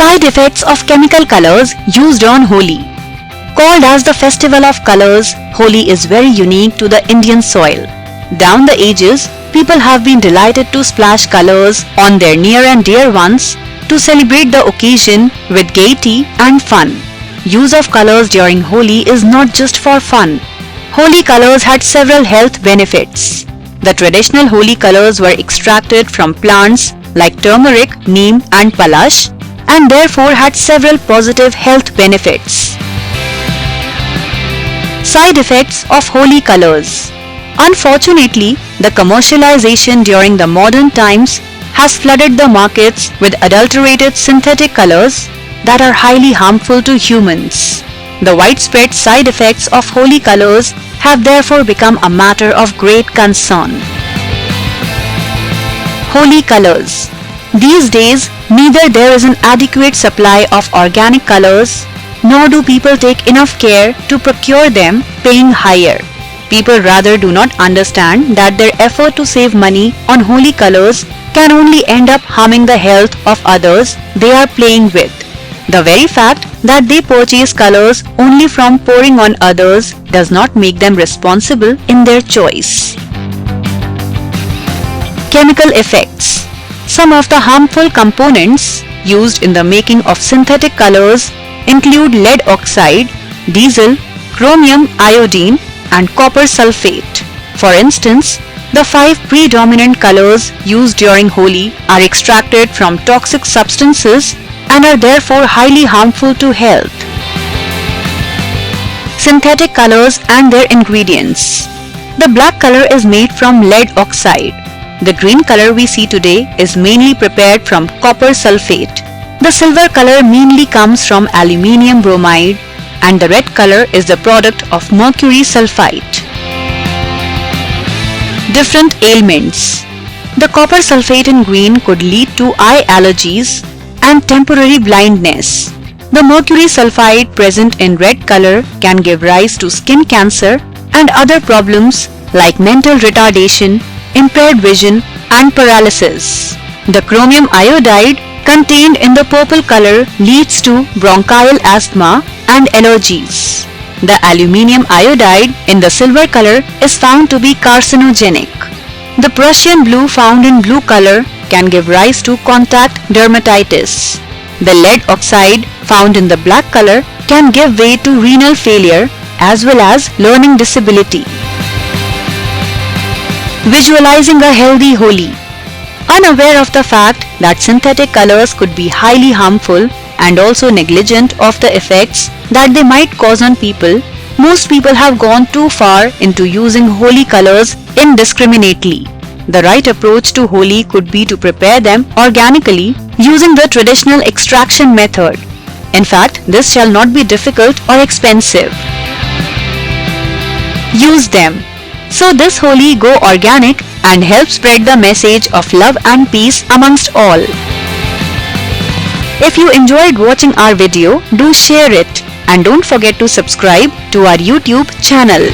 Side effects of chemical colors used on Holi. Called as the festival of colors, Holi is very unique to the Indian soil. Down the ages, people have been delighted to splash colors on their near and dear ones to celebrate the occasion with gaiety and fun. Use of colors during Holi is not just for fun. Holi colors had several health benefits. The traditional Holi colors were extracted from plants like turmeric, neem and palash, and therefore had several positive health benefits. Side effects of Holi colors. Unfortunately, the commercialization during the modern times has flooded the markets with adulterated synthetic colors that are highly harmful to humans. The widespread side effects of Holi colors have therefore become a matter of great concern. Holi colors. These days, neither there is an adequate supply of organic colors, nor do people take enough care to procure them, paying higher. People rather do not understand that their effort to save money on Holi colors can only end up harming the health of others they are playing with. The very fact that they purchase colors only from pouring on others does not make them responsible in their choice. Chemical effects. Some of the harmful components used in the making of synthetic colors include lead oxide, diesel, chromium iodine, and copper sulfate. For instance, the 5 predominant colors used during Holi are extracted from toxic substances and are therefore highly harmful to health. Synthetic colors and their ingredients. The black color is made from lead oxide. The green color we see today is mainly prepared from copper sulfate. The silver color mainly comes from aluminium bromide, and the red color is the product of mercury sulfite. Different ailments. The copper sulfate in green could lead to eye allergies and temporary blindness. The mercury sulfide present in red color can give rise to skin cancer and other problems like mental retardation, impaired vision and paralysis. The chromium iodide contained in the purple color leads to bronchial asthma and allergies. The aluminium iodide in the silver color is found to be carcinogenic. The Prussian blue found in blue color can give rise to contact dermatitis. The lead oxide found in the black color can give way to renal failure as well as learning disability. Visualizing a healthy Holi. Unaware of the fact that synthetic colors could be highly harmful and also negligent of the effects that they might cause on people, most people have gone too far into using Holi colors indiscriminately. The right approach to Holi could be to prepare them organically using the traditional extraction method. In fact, this shall not be difficult or expensive. Use them. So this Holi go organic and help spread the message of love and peace amongst all. If you enjoyed watching our video, do share it and don't forget to subscribe to our YouTube channel.